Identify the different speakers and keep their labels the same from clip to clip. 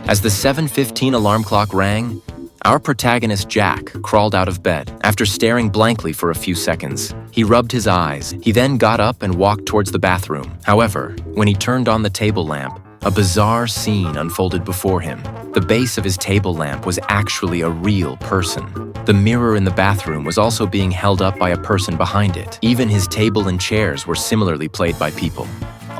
Speaker 1: As the 7:15 alarm clock rang, our protagonist Jack crawled out of bed. After staring blankly for a few seconds, he rubbed his eyes. He then got up and walked towards the bathroom. However, when he turned on the table lamp, a bizarre scene unfolded before him. The base of his table lamp was actually a real person. The mirror in the bathroom was also being held up by a person behind it. Even his table and chairs were similarly played by people.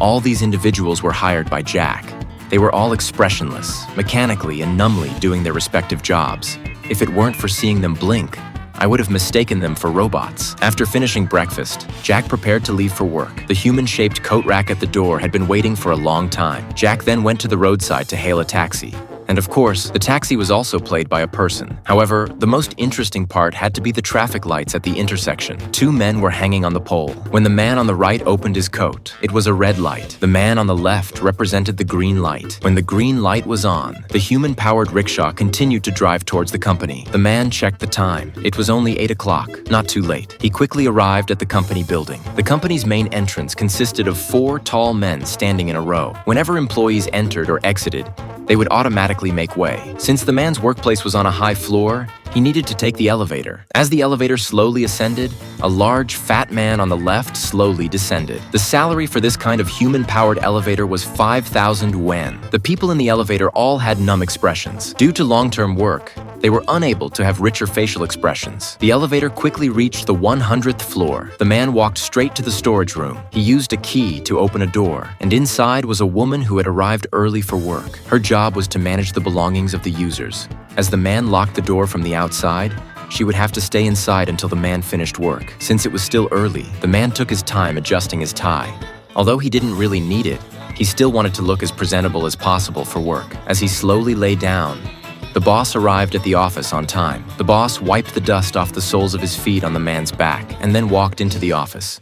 Speaker 1: All these individuals were hired by Jack. They were all expressionless, mechanically and numbly doing their respective jobs. If it weren't for seeing them blink, I would have mistaken them for robots. After finishing breakfast, Jack prepared to leave for work. The human-shaped coat rack at the door had been waiting for a long time. Jack then went to the roadside to hail a taxi. And of course, the taxi was also played by a person. However, the most interesting part had to be the traffic lights at the intersection. Two men were hanging on the pole. When the man on the right opened his coat, it was a red light. The man on the left represented the green light. When the green light was on, the human-powered rickshaw continued to drive towards the company. The man checked the time. It was only 8 o'clock, not too late. He quickly arrived at the company building. The company's main entrance consisted of 4 tall men standing in a row. Whenever employees entered or exited, they would automatically make way. Since the man's workplace was on a high floor, he needed to take the elevator. As the elevator slowly ascended, a large, fat man on the left slowly descended. The salary for this kind of human-powered elevator was 5,000 yuan. The people in the elevator all had numb expressions. Due to long-term work, they were unable to have richer facial expressions. The elevator quickly reached the 100th floor. The man walked straight to the storage room. He used a key to open a door, and inside was a woman who had arrived early for work. Her job was to manage the belongings of the users. As the man locked the door from the outside, she would have to stay inside until the man finished work. Since it was still early, the man took his time adjusting his tie. Although he didn't really need it, he still wanted to look as presentable as possible for work. As he slowly lay down, the boss arrived at the office on time. The boss wiped the dust off the soles of his feet on the man's back and then walked into the office.